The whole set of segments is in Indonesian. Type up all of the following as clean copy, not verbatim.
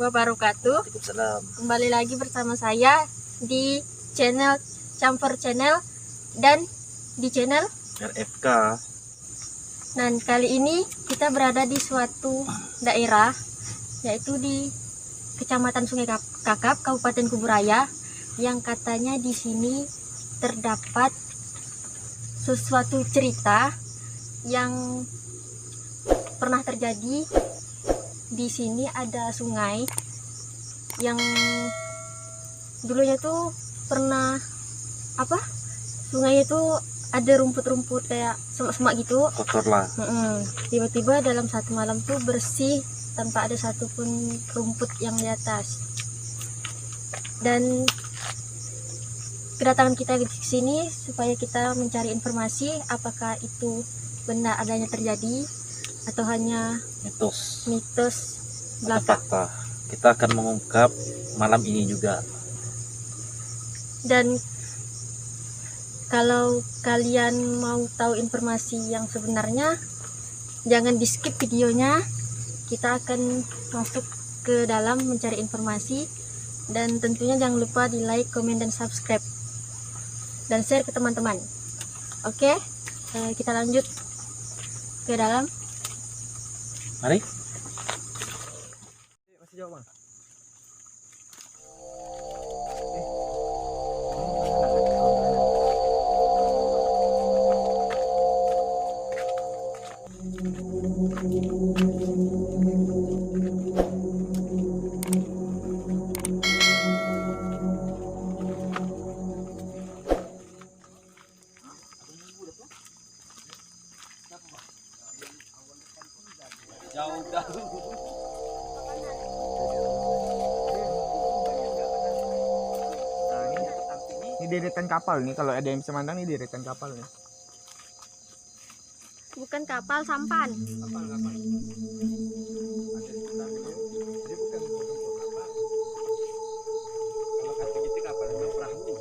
wabarakatuh. Waalaikumsalam. Kembali lagi bersama saya di channel Campur Channel dan di channel RFK. Dan kali ini kita berada di suatu daerah, yaitu di Kecamatan Sungai Kakap, Kabupaten Kuburaya, yang katanya di sini terdapat sesuatu cerita yang pernah terjadi. Di sini ada sungai yang dulunya tuh pernah sungai itu ada rumput-rumput kayak semak-semak gitu, Kotor lah. Tiba-tiba dalam satu malam tuh bersih tanpa ada satupun rumput yang di atas. Dan kedatangan kita ke sini supaya kita mencari informasi apakah itu benar adanya terjadi atau hanya mitos belaka. Fakta. Kita akan mengungkap malam ini juga. Dan kalau kalian mau tahu informasi yang sebenarnya, jangan di skip videonya. Kita akan masuk ke dalam mencari informasi, dan tentunya jangan lupa di like, komen, dan subscribe dan share ke teman-teman. Oke, kita lanjut ke dalam. Mari. Masih jauh, Bang. Jauh dah. Ini deretan kapal nih, kalau ada yang bisa mandang nih deretan kapal nih. Bukan kapal, sampan. Kapal. Jadi bukan kapal. Kalau kata gitu kapal itu perahu.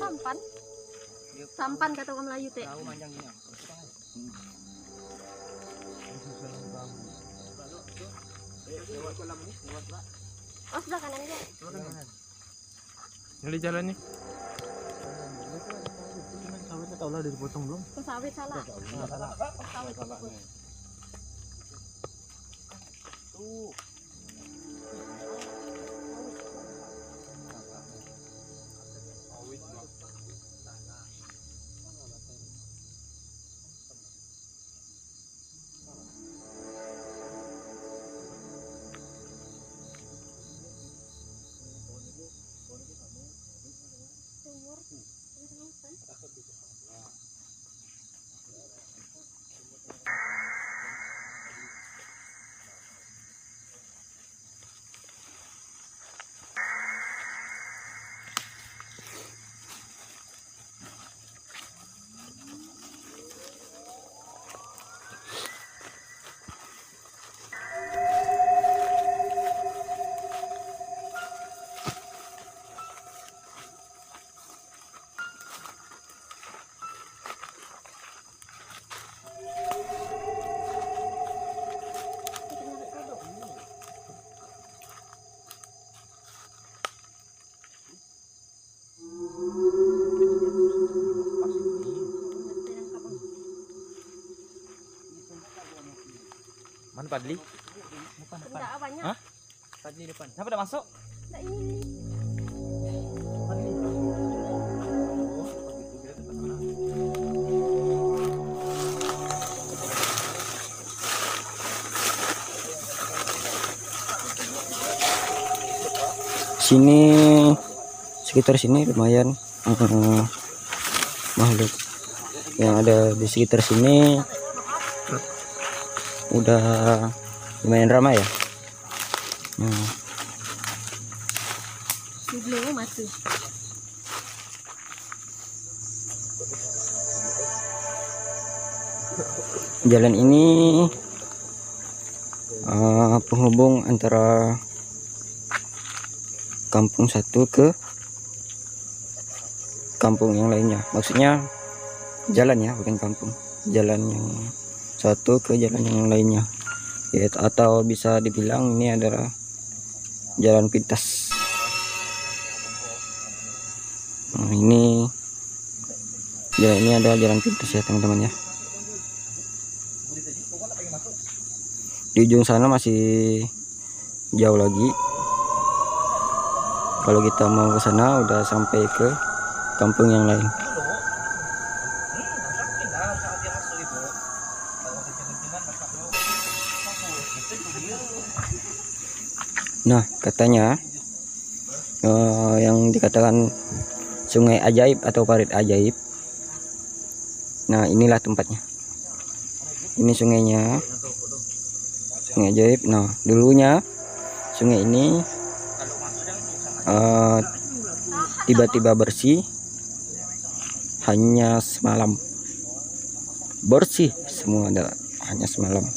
Sampan. Sampan kata orang Melayu teh. Perahu manjangnya. Oh, sebelah kanan aja. Ini jalan nih. Sawitnya tau lah udah dipotong belum? Ke sawit salah. Oh, sawit. Tuh. Mana Padli? Depan. Enggak banyak. Hah? Padli depan. Siapa udah masuk? Enggak ini. Padli. Sini sekitar sini lumayan makhluk yang ada di sekitar sini udah lumayan ramai ya. Belum mati. Jalan ini penghubung antara kampung satu ke kampung yang lainnya. Maksudnya jalan ya, bukan kampung. Jalan yang satu ke jalan yang lainnya. Ya, atau bisa dibilang ini adalah jalan pintas. Nah, ini jalan ini adalah jalan pintas ya teman-teman ya. Di ujung sana masih jauh lagi. Kalau kita mau ke sana udah sampai ke kampung yang lain. Nah, katanya yang dikatakan sungai ajaib atau parit ajaib. Nah, inilah tempatnya. Ini sungainya, sungai ajaib. Nah, dulunya sungai ini tiba-tiba bersih hanya semalam. Bersih semua hanya semalam,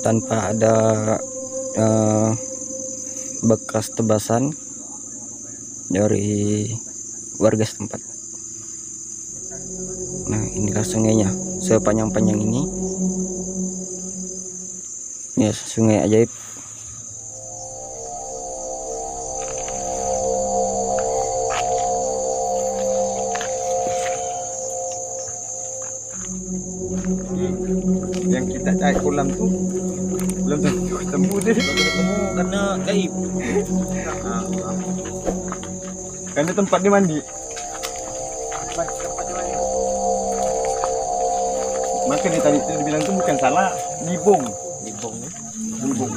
tanpa ada bekas tebasan dari warga setempat. Nah, inilah sungainya sepanjang-panjang ini ya, sungai ajaib. Yang kita cari kolam tuh belum tentu ketemu deh. Ketemu karena gaib. Karena tempat dia mandi. Makanya tadi itu dibilang tuh bukan salah, libung. Libung. Libung.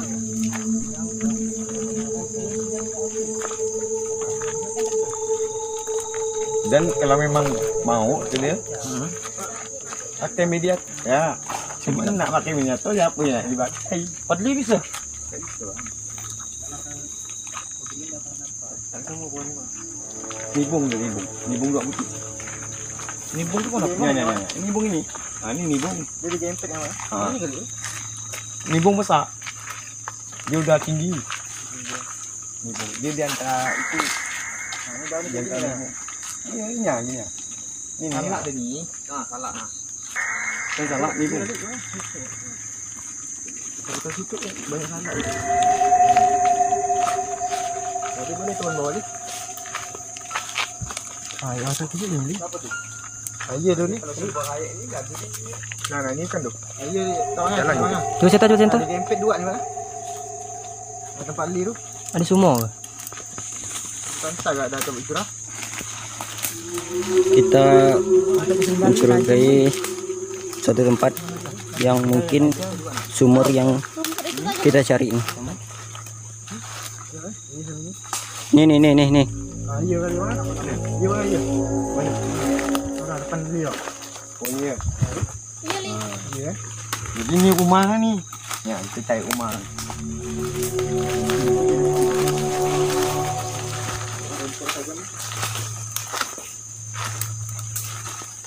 Dan kalau memang mau tuh dia pakai media ya, cuma nak pakai media tuh ya punya dipakai. Padli bisa. Nibung tuh, nibung dua putih. Nibung tuh mana? Ya. Ini nibung ini. Ah, ini nibung. Jadi gempet yang mana? Ah. Ini kali. Nibung besar. Dia udah tinggi. Nibung. Dia di antara itu. Nah, ini daun Di antara ini. Iya, ini ya, ini ya. Ini Salah ya. deh nih. Nah, salah nah. Kan salah nibung. Kita situ banyak salah. Jadi mana teman bawa ni? Ah, yang satu ini. Apa tuh? Ah, iya tuh ni. Kalau sudah kaya ini enggak ada. Nah, ini kan tuh. Iya, tengah. Jalan Tengah. Coba saya tahu Ada gempet dua ni mana? Tempat li tu. ada semua. Pantai enggak ada tempat curah. Kita mencurigai satu tempat yang mungkin sumur yang kita cari ini. Nih. Ah, iya kali mana? Iya mana iya. Mana? Orang depan dia. Oh iya. Iya. Jadi ini rumah nih. Ya, kita cari rumah.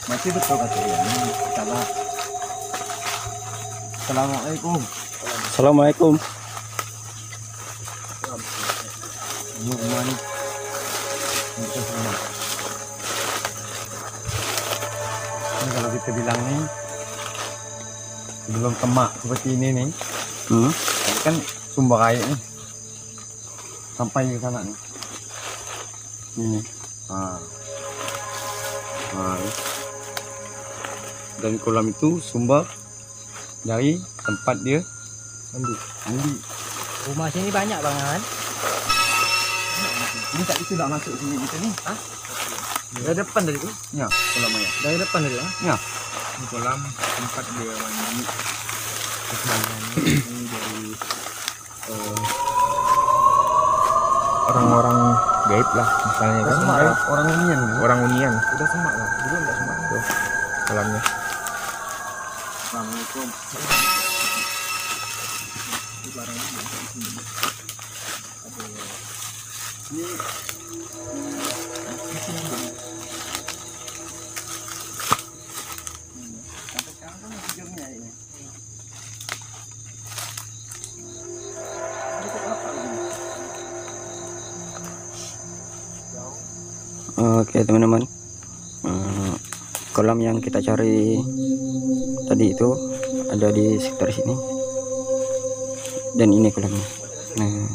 Masih betul kata dia. Salah. Assalamualaikum. Assalamualaikum. Ini rumah nih. Ini kalau kita bilang nih belum kemak seperti ini nih, ini kan sumber air nih sampai ke sana nih. Ini, dan kolam itu sumber dari tempat dia mandi. Rumah sini banyak banget. Ini tak bisa tak masuk sini kita nih. Hah? Dari depan dari tu. Ya, kolam air. Dari depan dari lah. Ya. Ini kolam tempat dia mandi. Kesebagiannya ini dari orang-orang gaib lah misalnya kan. Semak, Orang unian. Orang unian. Udah semak lah. Dulu enggak semak tuh kolamnya. Assalamualaikum. Oke teman-teman, kolam yang kita cari tadi itu ada di sekitar sini. dan ini kolamnya. Nah,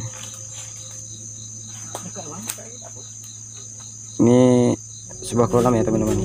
ini sebuah kolam ya teman-teman.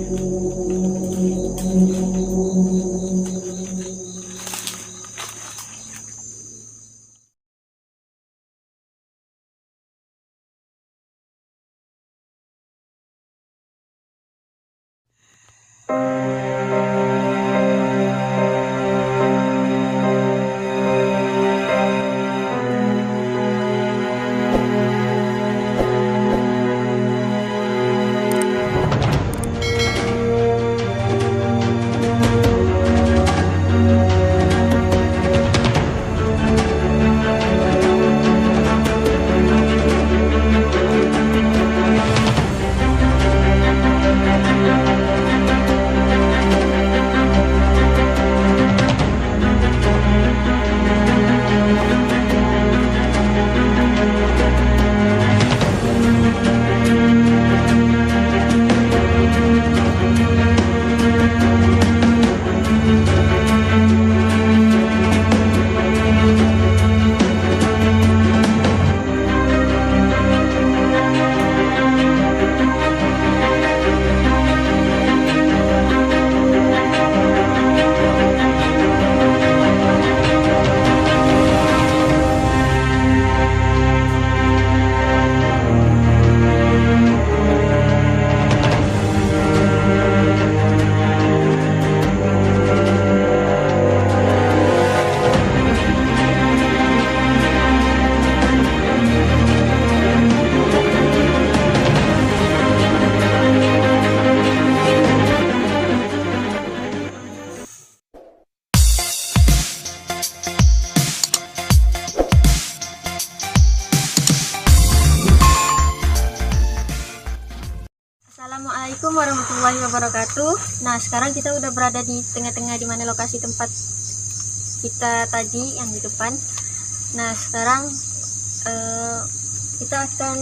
Assalamualaikum warahmatullahi wabarakatuh. Nah, sekarang kita udah berada di tengah-tengah di mana lokasi tempat kita tadi yang di depan. Nah, sekarang kita akan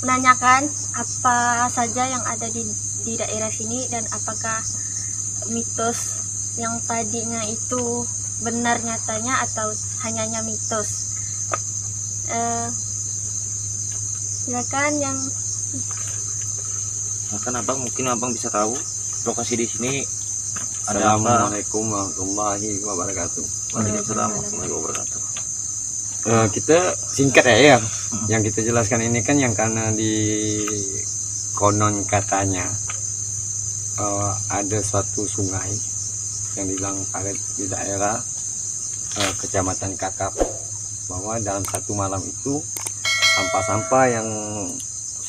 menanyakan apa saja yang ada di daerah sini dan apakah mitos yang tadinya itu benar nyatanya atau hanya mitos. Silakan yang Bahkan abang mungkin abang bisa tahu lokasi di sini ada apa? Assalamualaikum warahmatullahi wabarakatuh. Waalaikumsalam warahmatullahi wabarakatuh. Kita singkat ya, yang kita jelaskan ini kan yang karena di konon katanya ada suatu sungai yang dibilang parit di daerah Kecamatan Kakap, bahwa dalam satu malam itu sampah-sampah yang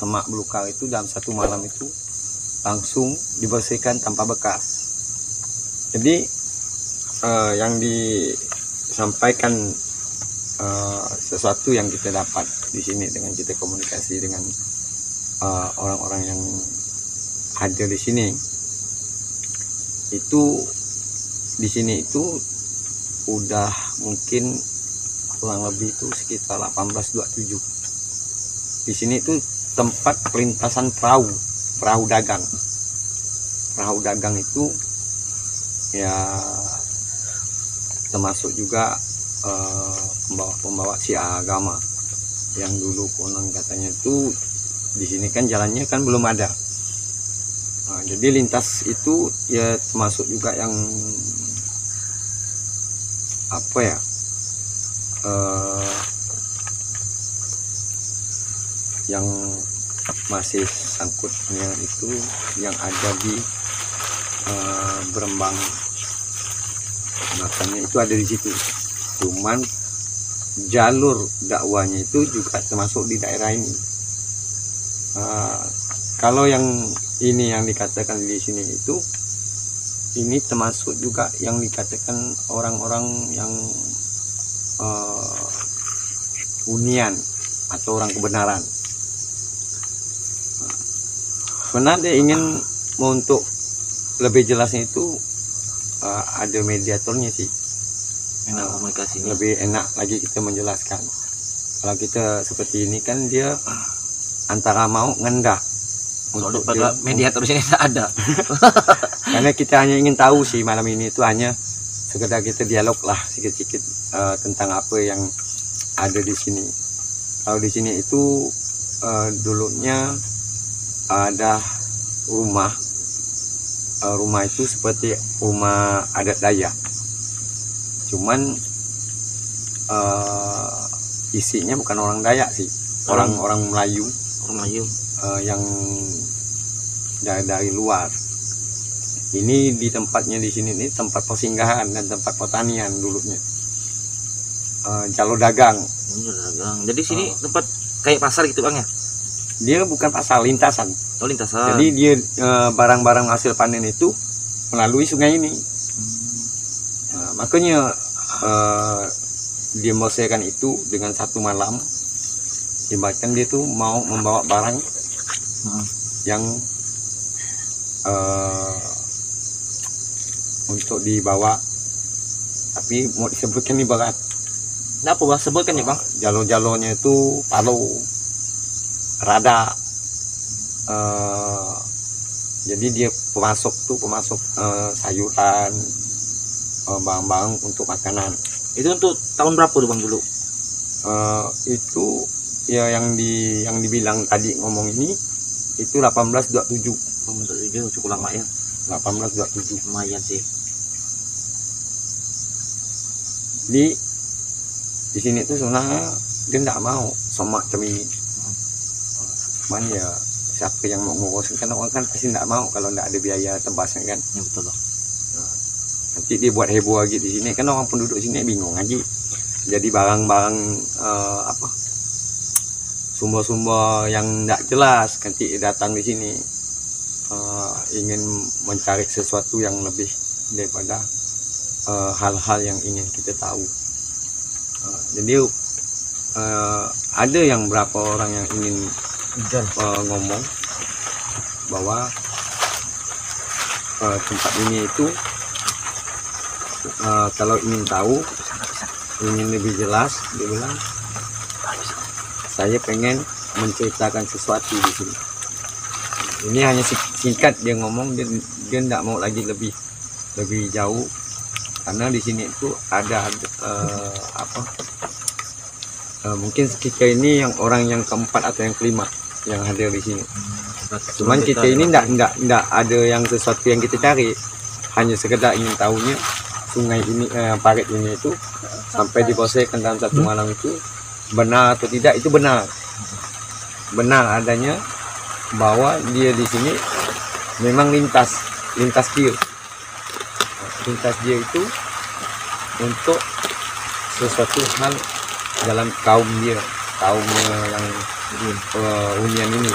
semak belukar itu dalam satu malam itu langsung dibersihkan tanpa bekas. Jadi yang disampaikan sesuatu yang kita dapat di sini dengan kita komunikasi dengan orang-orang yang hadir di sini, itu di sini itu udah mungkin kurang lebih itu sekitar 1827. Di sini itu tempat pelintasan perahu dagang. Perahu dagang itu ya termasuk juga pembawa syiar agama yang dulu konon katanya itu di sini kan jalannya kan belum ada. Nah, jadi lintas itu ya termasuk juga yang apa ya, yang masih sangkutnya itu yang ada di Berembang, makanya itu ada di situ. Cuman jalur dakwanya itu juga termasuk di daerah ini. Kalau yang ini yang dikatakan di sini itu, ini termasuk juga yang dikatakan orang-orang yang hunian atau orang kebenaran. Sebenarnya ingin untuk lebih jelasnya itu ada mediatornya sih, Enak komunikasinya. lebih enak lagi kita menjelaskan. Kalau kita seperti ini kan dia antara mau ngendak Soalnya pada mediator sini tak ada. karena kita hanya ingin tahu sih malam ini itu hanya sekedar kita dialog lah sedikit-sedikit tentang apa yang ada di sini. Kalau di sini itu dulunya ada rumah. Rumah itu seperti rumah adat Dayak. Cuman isinya bukan orang Dayak sih, orang Melayu. Orang Melayu. Yang dari luar. Ini di tempatnya di sini ini tempat persinggahan dan tempat pertanian dulunya. Jalur dagang. Ini jalur dagang. Jadi sini tempat kayak pasar gitu Bang ya? Dia bukan pasar, lintasan. Oh, lintasan. Jadi dia barang-barang hasil panen itu melalui sungai ini. Makanya dia melesaikan itu dengan satu malam. Ibaratkan dia tuh mau membawa barang yang untuk dibawa, tapi mau disebutkan ini berat. Nah, apa Bang sebutkan ya Bang? Jalur-jalurnya itu palu, rada. Jadi dia pemasok sayuran, barang-barang untuk makanan. Itu untuk tahun berapa tuh Bang dulu? Itu ya yang dibilang tadi ngomong ini itu 1827. Cukup lama ya. 1827. Lumayan sih. Di sini tuh sebenarnya dia tidak mau semacam ini. Cuman ya siapa yang mau ngurusin, kan orang kan pasti tidak mau kalau tidak ada biaya tebasnya kan. Ya betul Bang. Nanti dia buat heboh lagi di sini kan, orang penduduk sini bingung lagi. Jadi barang-barang sumber-sumber yang tidak jelas nanti datang di sini ingin mencari sesuatu yang lebih daripada hal-hal yang ingin kita tahu. Jadi ada yang berapa orang yang ingin ngomong bahwa tempat ini itu kalau ingin tahu, ingin lebih jelas, dia bilang saya pengen menceritakan sesuatu di sini. Ini hanya singkat dia ngomong, dia tidak mau lagi lebih jauh, karena di sini itu ada mungkin kita ini yang orang yang keempat atau yang kelima yang hadir di sini. Cuman kita ini tidak ada yang sesuatu yang kita cari, hanya sekedar ingin tahunya sungai ini, parit ini itu sampai diselesaikan dalam satu malam itu benar atau tidak. Itu benar adanya bahwa dia di sini memang lintas dia itu untuk sesuatu hal dalam kaumnya yang hunian ini.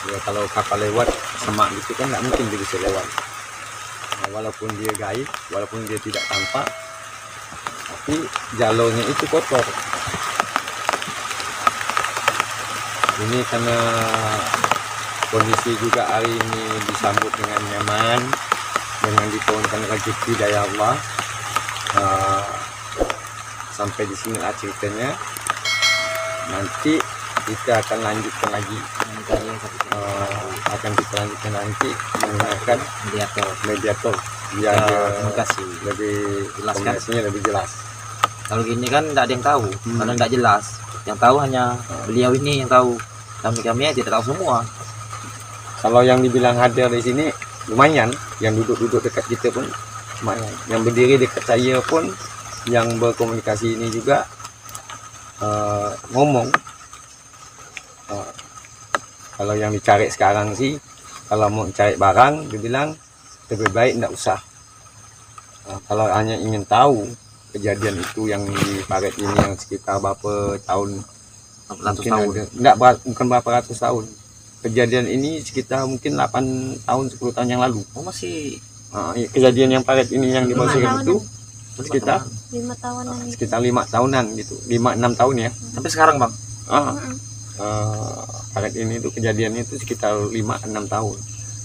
Ya, kalau kapal lewat semak gitu kan nggak mungkin dia bisa lewat. Walaupun dia gaib, walaupun dia tidak tampak, tapi jalurnya itu kotor. Ini karena kondisi juga hari ini disambut dengan nyaman, dengan diturunkan rezeki dari Allah. Sampai di sini lah ceritanya. Nanti kita akan lanjutkan lagi. Akan kita lanjutkan nanti menggunakan mediator biar lebih jelas, komunikasinya lebih jelas. Kalau gini kan tidak ada yang tahu, karena tidak jelas. Yang tahu hanya beliau ini yang tahu. Kami tidak tahu semua. Kalau yang dibilang hadir di sini lumayan, yang duduk dekat kita pun lumayan, yang berdiri dekat saya pun, yang berkomunikasi ini juga ngomong. Kalau yang dicari sekarang sih, kalau mau cari barang, dia bilang lebih baik tidak usah. Kalau hanya ingin tahu kejadian itu yang di parit ini yang sekitar berapa tahun, bukan berapa ratus tahun. Kejadian ini sekitar mungkin 8 tahun 10 tahun yang lalu. Oh, masih kejadian yang parit ini yang dimaksudkan itu sekitar 5 tahunan. Sekitar 5 tahunan gitu, 5-6 tahun ya. Sampai sekarang Bang. Parit ini itu kejadiannya itu sekitar 5-6 tahun.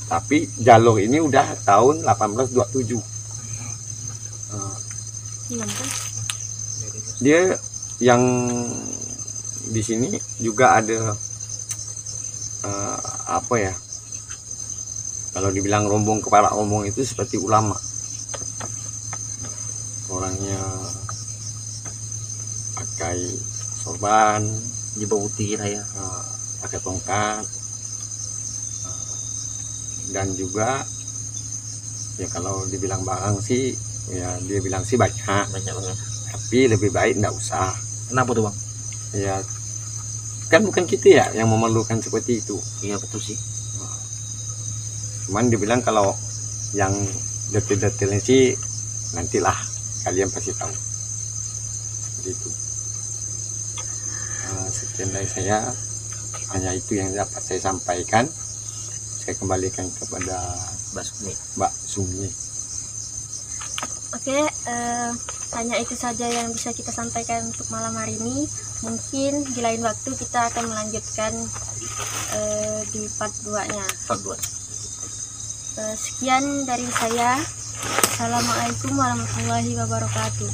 Tapi jalur ini udah tahun 1827. Dia yang di sini juga ada apa ya? Kalau dibilang rombong, kepala rombong itu seperti ulama. pakai sorban, jubah putih lah ya. pakai tongkat, dan juga ya kalau dibilang barang sih ya dia bilang sih banyak, Banyak banget. tapi lebih baik nggak usah. Kenapa tuh bang? Ya kan bukan kita ya yang memerlukan seperti itu. Iya betul sih. Cuman dibilang kalau yang detail-detailnya sih nantilah kalian pasti tahu. Gitu. Sekian dari saya, hanya itu yang dapat saya sampaikan. Saya kembalikan kepada Mbak Sumi. Oke, hanya itu saja yang bisa kita sampaikan untuk malam hari ini. Mungkin di lain waktu kita akan melanjutkan di part 2-nya. Part 2. Sekian dari saya. Assalamualaikum warahmatullahi wabarakatuh.